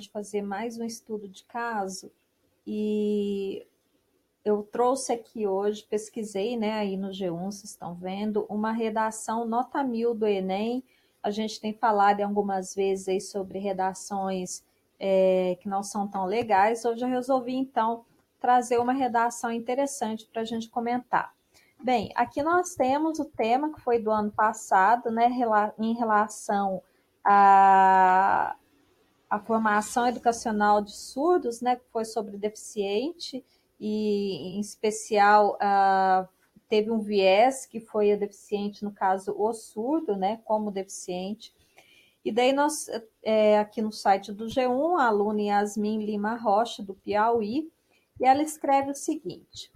fazer mais um estudo de caso e eu trouxe aqui hoje, pesquisei, né, aí no G1, vocês estão vendo, uma redação nota 1000 do Enem. A gente tem falado algumas vezes aí sobre redações que não são tão legais. Hoje eu resolvi, então, trazer uma redação interessante para a gente comentar. Bem, aqui nós temos o tema que foi do ano passado, né, em relação a formação educacional de surdos, né, que foi sobre deficiente, e em especial teve um viés que foi a deficiente, no caso o surdo, né, como deficiente. E daí nós, aqui no site do G1, a aluna Yasmin Lima Rocha, do Piauí, e ela escreve o seguinte: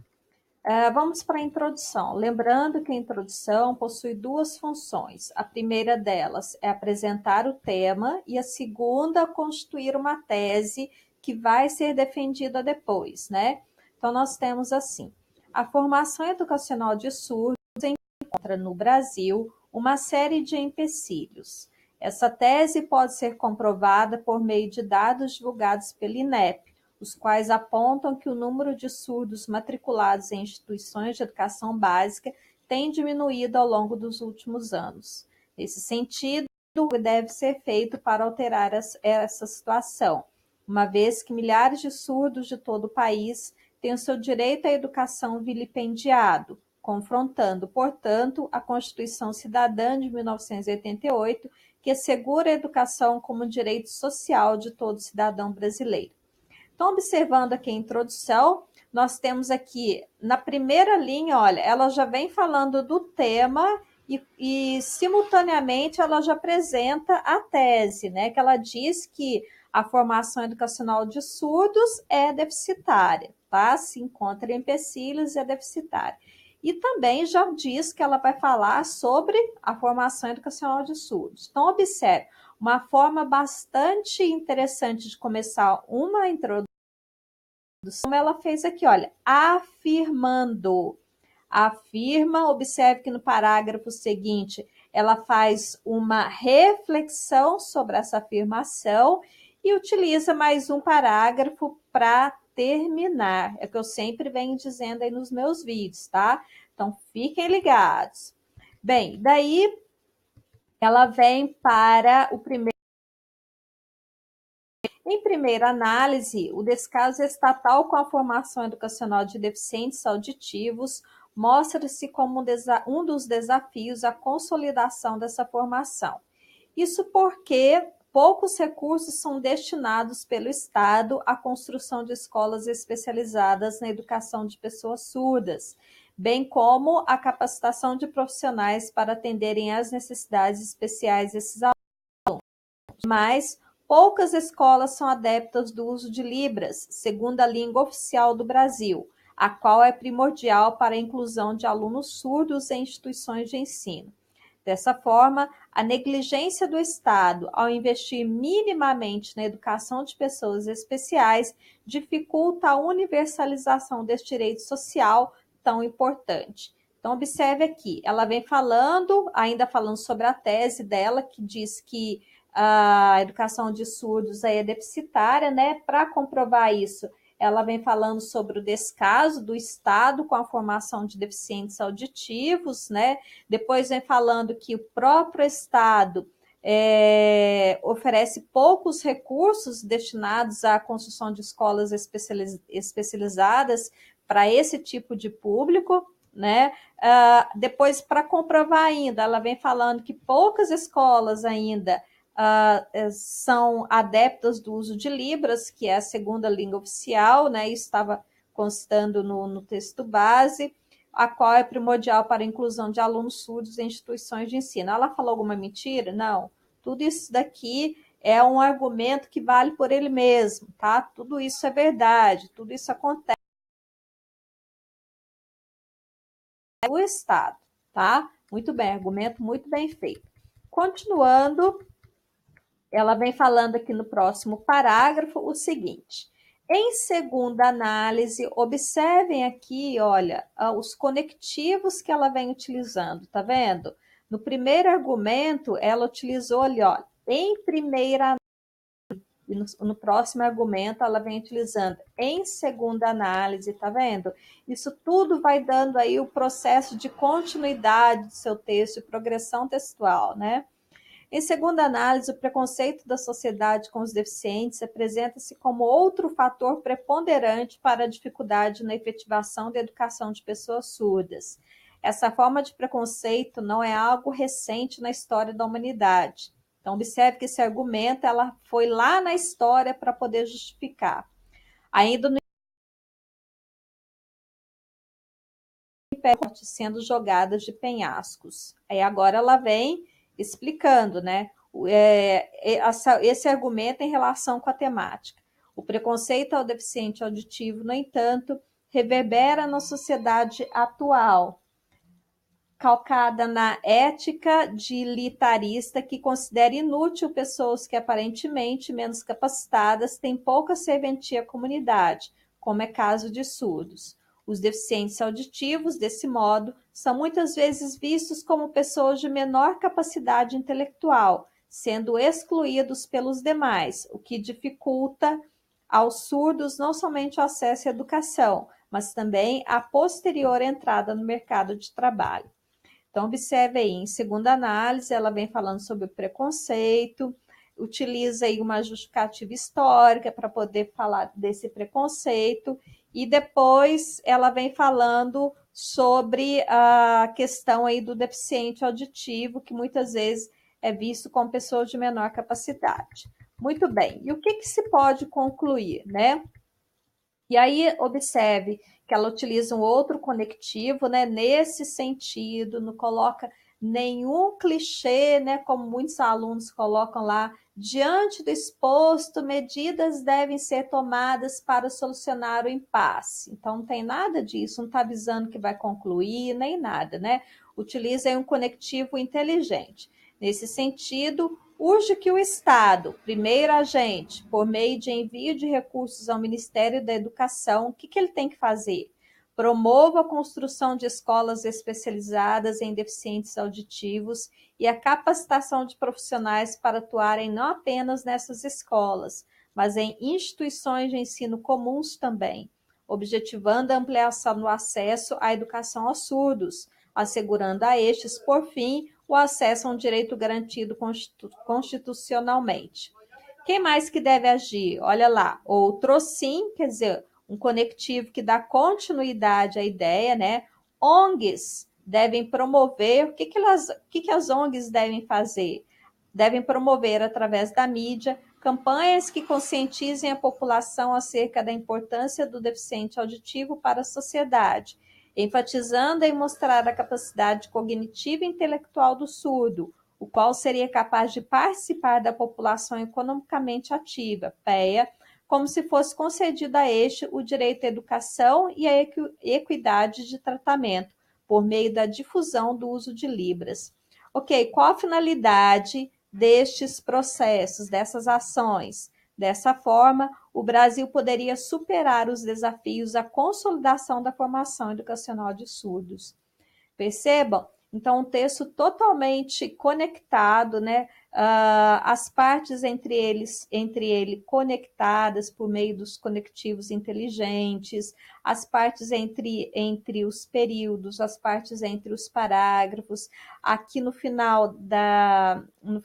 vamos para a introdução. Lembrando que a introdução possui duas funções. A primeira delas é apresentar o tema e a segunda, constituir uma tese que vai ser defendida depois, né? Então, nós temos assim: a formação educacional de surdos encontra no Brasil uma série de empecilhos. Essa tese pode ser comprovada por meio de dados divulgados pelo INEP, os quais apontam que o número de surdos matriculados em instituições de educação básica tem diminuído ao longo dos últimos anos. Nesse sentido, o que deve ser feito para alterar essa situação, uma vez que milhares de surdos de todo o país têm o seu direito à educação vilipendiado, confrontando, portanto, a Constituição Cidadã de 1988, que assegura a educação como direito social de todo cidadão brasileiro. Então, observando aqui a introdução, nós temos aqui, na primeira linha, olha, ela já vem falando do tema e simultaneamente, ela já apresenta a tese, né? Que ela diz que a formação educacional de surdos é deficitária, tá? Se encontra em empecilhos e é deficitária. E também já diz que ela vai falar sobre a formação educacional de surdos. Então, observe, uma forma bastante interessante de começar uma introdução, como ela fez aqui, olha, afirmando. Afirma, observe que no parágrafo seguinte ela faz uma reflexão sobre essa afirmação e utiliza mais um parágrafo para terminar. É o que eu sempre venho dizendo aí nos meus vídeos, tá? Então, fiquem ligados. Bem, daí ela vem para o primeiro. Em primeira análise, o descaso estatal com a formação educacional de deficientes auditivos mostra-se como um dos desafios à consolidação dessa formação. Isso porque poucos recursos são destinados pelo Estado à construção de escolas especializadas na educação de pessoas surdas, bem como a capacitação de profissionais para atenderem às necessidades especiais desses alunos. Mas poucas escolas são adeptas do uso de Libras, segunda língua oficial do Brasil, a qual é primordial para a inclusão de alunos surdos em instituições de ensino. Dessa forma, a negligência do Estado ao investir minimamente na educação de pessoas especiais dificulta a universalização deste direito social tão importante. Então, observe aqui, ela vem falando, ainda falando sobre a tese dela, que diz que a educação de surdos aí é deficitária, né? Para comprovar isso, ela vem falando sobre o descaso do Estado com a formação de deficientes auditivos, né? Depois vem falando que o próprio Estado oferece poucos recursos destinados à construção de escolas especializadas para esse tipo de público, né? Depois, para comprovar ainda, ela vem falando que poucas escolas ainda são adeptas do uso de Libras, que é a segunda língua oficial, né? Isso estava constando no texto base, a qual é primordial para a inclusão de alunos surdos em instituições de ensino. Ela falou alguma mentira? Não. Tudo isso daqui é um argumento que vale por ele mesmo, tá? Tudo isso é verdade, tudo isso acontece no Estado, tá? Muito bem, argumento muito bem feito. Continuando, ela vem falando aqui no próximo parágrafo o seguinte: em segunda análise, observem aqui, olha, os conectivos que ela vem utilizando, tá vendo? No primeiro argumento, ela utilizou ali, olha, em primeira E no próximo argumento, ela vem utilizando em segunda análise, tá vendo? Isso tudo vai dando aí o processo de continuidade do seu texto e progressão textual, né? Em segunda análise, o preconceito da sociedade com os deficientes apresenta-se como outro fator preponderante para a dificuldade na efetivação da educação de pessoas surdas. Essa forma de preconceito não é algo recente na história da humanidade. Então, observe que esse argumento ela foi lá na história para poder justificar. Ainda no Império, sendo jogadas de penhascos. Aí agora ela vem explicando, né? Esse argumento em relação com a temática. O preconceito ao deficiente auditivo, no entanto, reverbera na sociedade atual, calcada na ética utilitarista que considera inútil pessoas que aparentemente menos capacitadas têm pouca serventia à comunidade, como é caso de surdos. Os deficientes auditivos, desse modo, são muitas vezes vistos como pessoas de menor capacidade intelectual, sendo excluídos pelos demais, o que dificulta aos surdos não somente o acesso à educação, mas também a posterior entrada no mercado de trabalho. Então, observe aí, em segunda análise, ela vem falando sobre o preconceito, utiliza aí uma justificativa histórica para poder falar desse preconceito, e depois ela vem falando sobre a questão aí do deficiente auditivo, que muitas vezes é visto como pessoa de menor capacidade. Muito bem, e o que se pode concluir, né? E aí, observe que ela utiliza um outro conectivo, né? Nesse sentido, não coloca nenhum clichê, né? Como muitos alunos colocam lá, diante do exposto, medidas devem ser tomadas para solucionar o impasse. Então, não tem nada disso, não está avisando que vai concluir, nem nada, né? Utiliza aí um conectivo inteligente. Nesse sentido, urge que o Estado, primeiro agente, por meio de envio de recursos ao Ministério da Educação, o que ele tem que fazer? Promova a construção de escolas especializadas em deficientes auditivos e a capacitação de profissionais para atuarem não apenas nessas escolas, mas em instituições de ensino comuns também, objetivando a ampliação do acesso à educação aos surdos, assegurando a estes, por fim, o acesso a um direito garantido constitucionalmente. Quem mais que deve agir? Olha lá, outro sim, quer dizer, um conectivo que dá continuidade à ideia, né? ONGs devem promover, o que as ONGs devem fazer? Devem promover, através da mídia, campanhas que conscientizem a população acerca da importância do deficiente auditivo para a sociedade, enfatizando em mostrar a capacidade cognitiva e intelectual do surdo, o qual seria capaz de participar da população economicamente ativa, PEA, como se fosse concedido a este o direito à educação e à equidade de tratamento, por meio da difusão do uso de Libras. Ok, qual a finalidade destes processos, dessas ações? Dessa forma, o Brasil poderia superar os desafios da consolidação da formação educacional de surdos. Percebam? Então, um texto totalmente conectado, né? As partes entre ele conectadas por meio dos conectivos inteligentes, as partes entre os períodos, as partes entre os parágrafos. Aqui no final,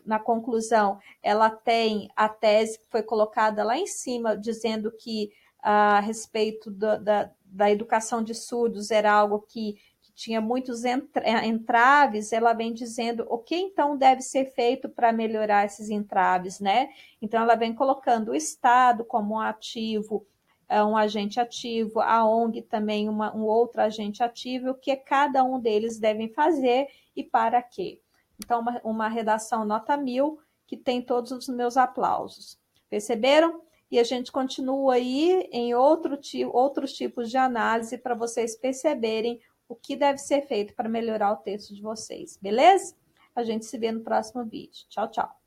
na conclusão, ela tem a tese que foi colocada lá em cima, dizendo que a respeito da educação de surdos era algo que tinha muitos entraves, ela vem dizendo o que então deve ser feito para melhorar esses entraves, né? Então ela vem colocando o Estado como um ativo, um agente ativo, a ONG também um outro agente ativo, o que cada um deles devem fazer e para quê. Então uma redação nota 1000 que tem todos os meus aplausos. Perceberam? E a gente continua aí em outros tipos de análise para vocês perceberem o que deve ser feito para melhorar o texto de vocês, beleza? A gente se vê no próximo vídeo. Tchau, tchau.